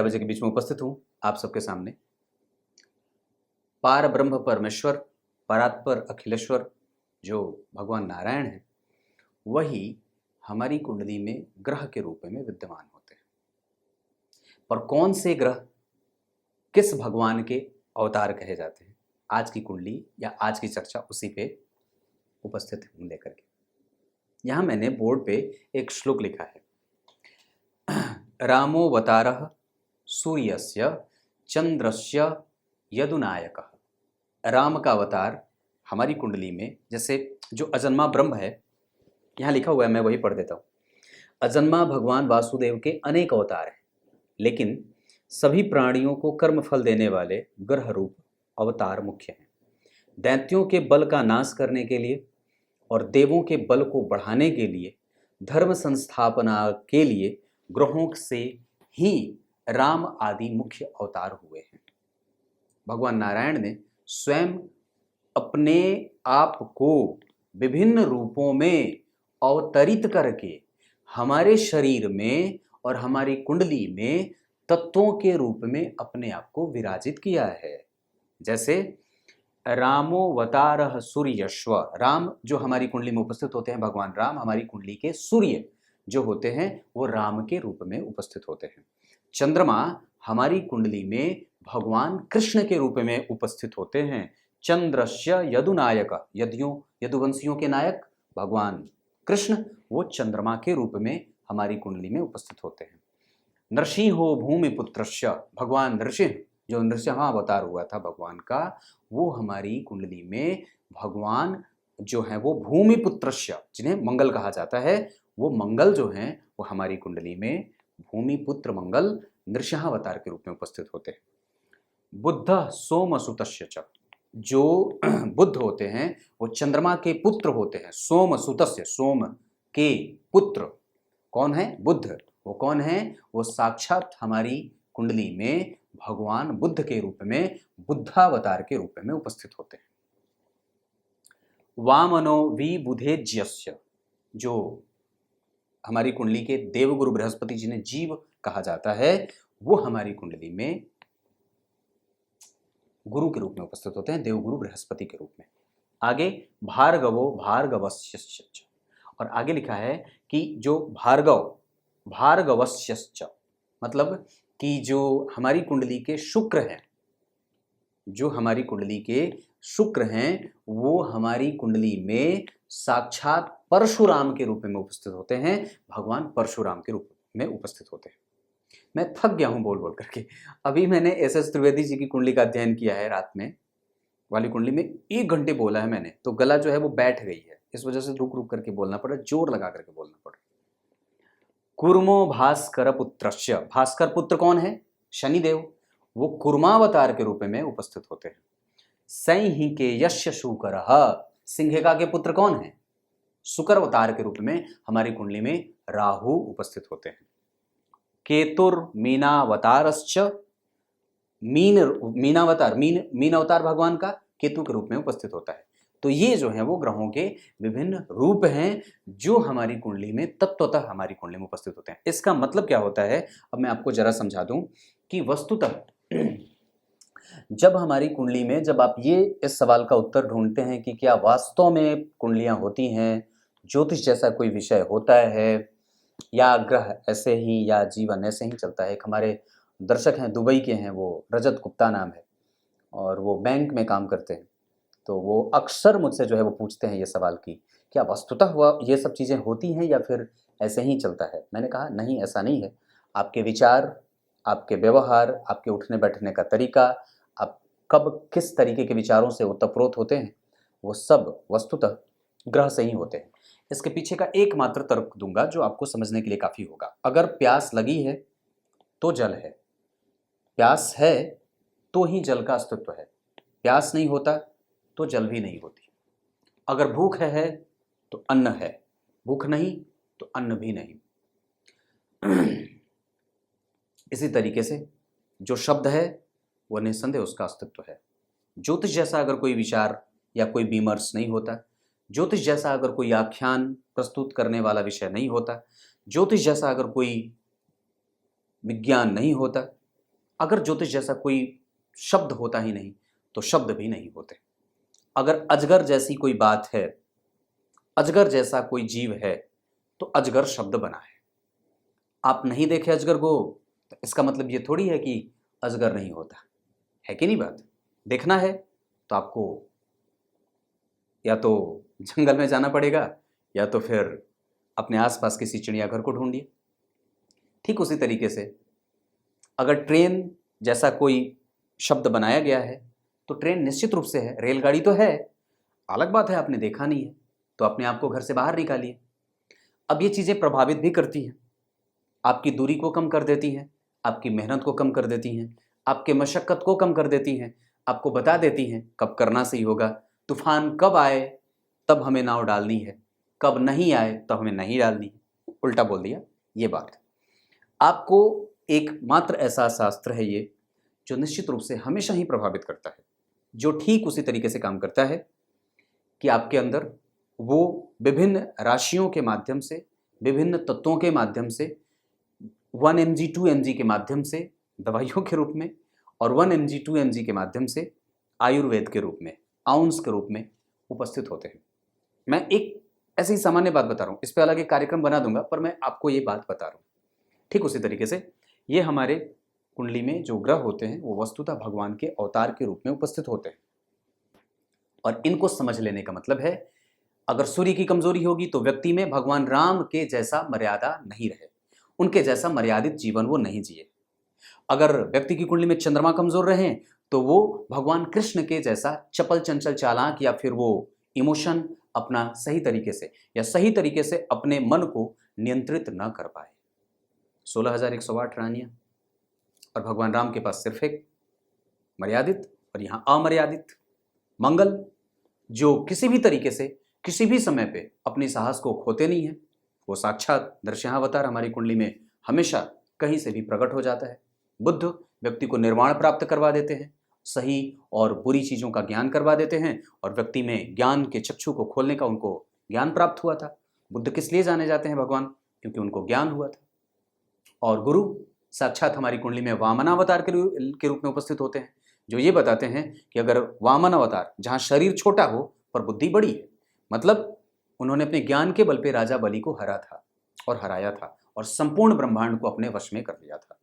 बजे के बीच में उपस्थित हूँ आप सबके सामने। पार ब्रह्म परमेश्वर, परात्पर अखिलेश्वर जो भगवान नारायण हैं, वही हमारी कुंडली में ग्रह के रूप में विद्यमान होते हैं। पर कौन से ग्रह किस भगवान के अवतार कहे जाते हैं, आज की कुंडली या आज की चर्चा उसी पे उपस्थित हूँ लेकर के। यहाँ मैंने बोर्ड पे एक श्लोक लिखा है, रामोवतारः सूर्यस्य चंद्रस्य यदुनायकः। राम का अवतार हमारी कुंडली में, जैसे जो अजन्मा ब्रह्म है, यहाँ लिखा हुआ है, मैं वही पढ़ देता हूँ। अजन्मा भगवान वासुदेव के अनेक अवतार हैं, लेकिन सभी प्राणियों को कर्म फल देने वाले ग्रह रूप अवतार मुख्य हैं। दैत्यों के बल का नाश करने के लिए और देवों के बल को बढ़ाने के लिए, धर्म संस्थापना के लिए ग्रहों से ही राम आदि मुख्य अवतार हुए हैं। भगवान नारायण ने स्वयं अपने आप को विभिन्न रूपों में अवतरित करके हमारे शरीर में और हमारी कुंडली में तत्वों के रूप में अपने आप को विराजित किया है। जैसे रामोवतारः सूर्यश्व, राम जो हमारी कुंडली में उपस्थित होते हैं, भगवान राम हमारी कुंडली के सूर्य जो होते हैं वो राम के रूप में उपस्थित होते हैं। चंद्रमा हमारी कुंडली में भगवान कृष्ण के रूप में उपस्थित होते हैं। चंद्रस्य यदुनायक, यदुवंशियों के नायक भगवान कृष्ण, वो चंद्रमा के रूप में हमारी कुंडली में उपस्थित होते हैं। नरसिंहो भूमिपुत्रस्य, भगवान नरसिंह जो नरसिंह अवतार हुआ था भगवान का, वो हमारी कुंडली में भगवान जो है वो भूमिपुत्रस्य, जिन्हें मंगल कहा जाता है, वो मंगल जो हैं वो हमारी कुंडली में भूमिपुत्र मंगल नृसिंह अवतार के रूप में उपस्थित होते हैं। बुद्ध सोमसुतस्य च, जो बुद्ध होते हैं वो चंद्रमा के पुत्र होते हैं। सोमसुतस्य, सोम के पुत्र कौन है? बुद्ध। वो कौन है? वो साक्षात हमारी कुंडली में भगवान बुद्ध के रूप में, बुद्धावतार के रूप में उपस्थित होते हैं। वामनो विबुधेज्यस्य, जो हमारी कुंडली के देवगुरु बृहस्पति जिन्हें जीव कहा जाता है, वो हमारी कुंडली में गुरु के रूप में उपस्थित होते हैं, देवगुरु बृहस्पति के रूप में। आगे भार्गवो भार्गवस्यश्च, और आगे लिखा है कि जो भार्गवस्यश्च, मतलब कि जो हमारी कुंडली के शुक्र हैं, जो हमारी कुंडली के शुक्र हैं, वो हमारी कुंडली में साक्षात परशुराम के रूप में उपस्थित होते हैं, भगवान परशुराम के रूप में उपस्थित होते हैं। मैं थक गया हूं बोल बोल करके। अभी मैंने एस त्रिवेदी जी की कुंडली का अध्ययन किया है, रात में वाली कुंडली में 1 घंटे बोला है मैंने, तो गला जो है वो बैठ गई है, इस वजह से रुक रुक करके बोलना पड़ा, जोर लगा करके बोलना पड़ा। कुर्मो भास्कर पुत्रस्य, भास्कर पुत्र कौन है? शनिदेव, वो कुर्मावतार के रूप में उपस्थित होते हैं। संहिके यस्य शुकर, सिंहिका के पुत्र कौन है? शुक्र अवतार के रूप में हमारी कुंडली में राहु उपस्थित होते हैं। केतुर्मीनावतारश्च, मीन अवतार भगवान का केतु के रूप में उपस्थित होता है। तो ये जो है वो ग्रहों के विभिन्न रूप हैं जो हमारी कुंडली में तत्वतः हमारी कुंडली में उपस्थित होते हैं। इसका मतलब क्या होता है, अब मैं आपको जरा समझा दूं कि वस्तुतः जब हमारी कुंडली में, जब आप ये इस सवाल का उत्तर ढूंढते हैं कि क्या वास्तव में कुंडलियां होती हैं, ज्योतिष जैसा कोई विषय होता है, या ग्रह ऐसे ही, या जीवन ऐसे ही चलता है। एक हमारे दर्शक हैं, दुबई के हैं, वो रजत गुप्ता नाम है, और वो बैंक में काम करते हैं, तो वो अक्सर मुझसे जो है वो पूछते हैं ये सवाल कि क्या वस्तुतः हुआ ये सब चीज़ें होती हैं या फिर ऐसे ही चलता है। मैंने कहा नहीं, ऐसा नहीं है। आपके विचार, आपके व्यवहार, आपके उठने बैठने का तरीका, आप कब किस तरीके के विचारों से ओतप्रोत होते हैं, वो सब वस्तुतः ग्रह से ही होते हैं। इसके पीछे का एकमात्र तर्क दूंगा जो आपको समझने के लिए काफ़ी होगा। अगर प्यास लगी है तो जल है, प्यास है तो ही जल का अस्तित्व है, प्यास नहीं होता तो जल भी नहीं होती। अगर भूख है तो अन्न है, भूख नहीं तो अन्न भी नहीं। इसी तरीके से जो शब्द है वो निस्संदेह उसका अस्तित्व है। ज्योतिष जैसा अगर कोई विचार या कोई विमर्श नहीं होता, ज्योतिष जैसा अगर कोई आख्यान प्रस्तुत करने वाला विषय नहीं होता, ज्योतिष जैसा अगर कोई विज्ञान नहीं होता, अगर ज्योतिष जैसा कोई शब्द होता ही नहीं तो शब्द भी नहीं होते। अगर अजगर जैसी कोई बात है, अजगर जैसा कोई जीव है, तो अजगर शब्द बना है। आप नहीं देखे अजगर को तो इसका मतलब ये थोड़ी है कि अजगर नहीं होता है, कि नहीं बात? देखना है तो आपको या तो जंगल में जाना पड़ेगा या तो फिर अपने आसपास किसी चिड़ियाघर को ढूंढिए। ठीक उसी तरीके से अगर ट्रेन जैसा कोई शब्द बनाया गया है तो ट्रेन निश्चित रूप से है, रेलगाड़ी तो है, अलग बात है आपने देखा नहीं है तो अपने आप को घर से बाहर निकालिए। अब ये चीज़ें प्रभावित भी करती हैं, आपकी दूरी को कम कर देती हैं, आपकी मेहनत को कम कर देती हैं, आपके मशक्क़त को कम कर देती हैं, आपको बता देती हैं कब करना सही होगा। तूफान कब आए तब हमें नाव डालनी है, कब नहीं आए तब हमें नहीं डालनी है। उल्टा बोल दिया ये बात। आपको एक मात्र ऐसा शास्त्र है ये जो निश्चित रूप से हमेशा ही प्रभावित करता है, जो ठीक उसी तरीके से काम करता है कि आपके अंदर वो विभिन्न राशियों के माध्यम से, विभिन्न तत्वों के माध्यम से 1 mg 2 mg के माध्यम से दवाइयों के रूप में और 1 mg 2 mg के माध्यम से आयुर्वेद के रूप में, आउंस के रूप में उपस्थित होते हैं। मैं एक ऐसी ही सामान्य बात बता रहा हूँ, इस पर अलग एक कार्यक्रम बना दूंगा, पर मैं आपको ये बात बता रहा हूँ। ठीक उसी तरीके से ये हमारे कुंडली में जो ग्रह होते हैं वो वस्तुतः भगवान के अवतार के रूप में उपस्थित होते हैं। और इनको समझ लेने का मतलब है, अगर सूर्य की कमजोरी होगी तो व्यक्ति में भगवान राम के जैसा मर्यादा नहीं रहे, उनके जैसा मर्यादित जीवन वो नहीं जिए। अगर व्यक्ति की कुंडली में चंद्रमा कमजोर रहे तो वो भगवान कृष्ण के जैसा चपल चंचल चालाक या फिर वो इमोशन अपना सही तरीके से या सही तरीके से अपने मन को नियंत्रित न कर पाए। 16,108 रानियां और भगवान राम के पास सिर्फ एक मर्यादित और यहाँ अमर्यादित मंगल, जो किसी भी तरीके से किसी भी समय पे अपनी साहस को खोते नहीं है। वो साक्षात नरसिंहावतार हमारी कुंडली में हमेशा कहीं से भी प्रकट हो जाता है। बुद्ध व्यक्ति को निर्वाण प्राप्त करवा देते हैं, सही और बुरी चीज़ों का ज्ञान करवा देते हैं और व्यक्ति में ज्ञान के चक्षु को खोलने का उनको ज्ञान प्राप्त हुआ था। बुद्ध किस लिए जाने जाते हैं भगवान? क्योंकि उनको ज्ञान हुआ था। और गुरु साक्षात हमारी कुंडली में वामन अवतार के रूप में उपस्थित होते हैं, जो ये बताते हैं कि अगर वामन अवतार जहाँ शरीर छोटा हो पर बुद्धि बड़ी है, मतलब उन्होंने अपने ज्ञान के बल पे राजा बलि को हरा था और हराया था और संपूर्ण ब्रह्मांड को अपने वश में कर लिया था।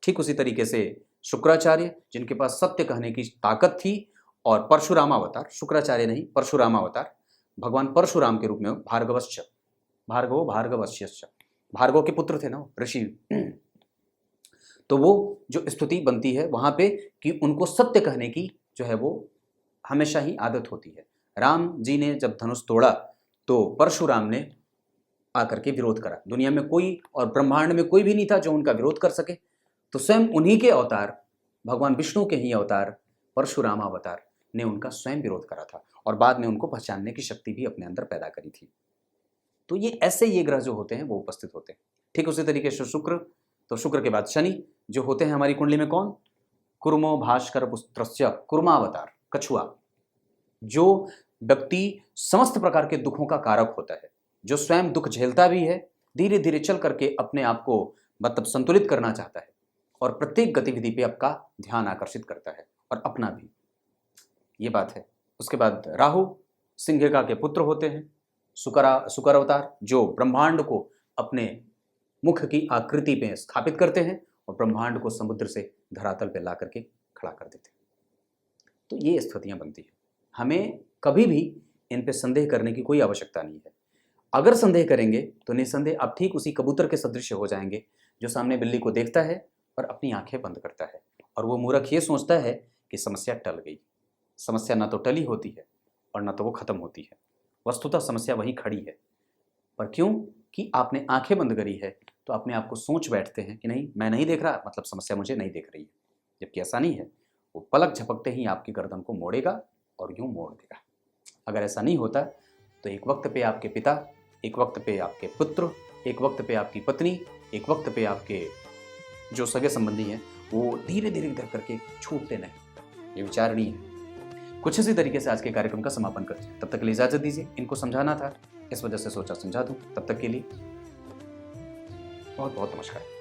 ठीक उसी तरीके से शुक्राचार्य, जिनके पास सत्य कहने की ताकत थी, और परशुराम अवतार, शुक्राचार्य नहीं परशुराम अवतार, भगवान परशुराम के रूप में भार्गवश्च, भार्गवश्च, भार्गव के पुत्र थे ना ऋषि। तो वो जो स्तुति बनती है वहां पे कि उनको सत्य कहने की जो है वो हमेशा ही आदत होती है। राम जी ने जब धनुष तोड़ा तो परशुराम ने आकर के विरोध करा। दुनिया में कोई और ब्रह्मांड में कोई भी नहीं था जो उनका विरोध कर सके, तो स्वयं उन्हीं के अवतार, भगवान विष्णु के ही अवतार परशुराम अवतार ने उनका स्वयं विरोध करा था और बाद में उनको पहचानने की शक्ति भी अपने अंदर पैदा करी थी। तो ये ऐसे ये ग्रह जो होते हैं वो उपस्थित होते हैं। ठीक उसी तरीके से शुक्र, तो शुक्र के बाद शनि जो होते हैं हमारी कुंडली में कौन? कुर्मो भास्कर पुत्रस्य कुर्मावतार, कछुआ, जो व्यक्ति समस्त प्रकार के दुखों का कारक होता है, जो स्वयं दुख झेलता भी है, धीरे धीरे चल करके अपने आप को मतलब संतुलित करना चाहता है और प्रत्येक गतिविधि पे आपका ध्यान आकर्षित करता है और अपना भी, ये बात है। उसके बाद राहु सिंहिका के पुत्र होते हैं, शुक्र अवतार, जो ब्रह्मांड को अपने मुख की आकृति पे स्थापित करते हैं और ब्रह्मांड को समुद्र से धरातल पे ला करके खड़ा कर देते हैं। तो ये स्थितियां बनती हैं। हमें कभी भी इन पे संदेह करने की कोई आवश्यकता नहीं है। अगर संदेह करेंगे तो निसंदेह आप ठीक उसी कबूतर के सदृश हो जाएंगे जो सामने बिल्ली को देखता है और अपनी आंखें बंद करता है, और वो मूर्ख ये सोचता है कि समस्या टल गई। समस्या ना तो टली होती है और ना तो वो खत्म होती है। वस्तुतः समस्या वहीं खड़ी है, पर क्यों कि आपने आंखें बंद करी है तो अपने आप को सोच बैठते हैं कि नहीं मैं नहीं देख रहा, मतलब समस्या मुझे नहीं देख रही है, जबकि ऐसा नहीं है। वो पलक झपकते ही आपकी गर्दन को मोड़ेगा और यूं मोड़ देगा। अगर ऐसा नहीं होता तो एक वक्त पे आपके पिता, एक वक्त पे आपके पुत्र, एक वक्त पे आपकी पत्नी, एक वक्त पे आपके जो सगे संबंधी हैं वो धीरे धीरे कर करके छूटते नहीं। ये विचारणीय है। कुछ इसी तरीके से आज के कार्यक्रम का समापन करते हैं। तब तक के लिए इजाजत दीजिए। इनको समझाना था, इस वजह से सोचा समझा दूं। तब तक के लिए बहुत बहुत नमस्कार।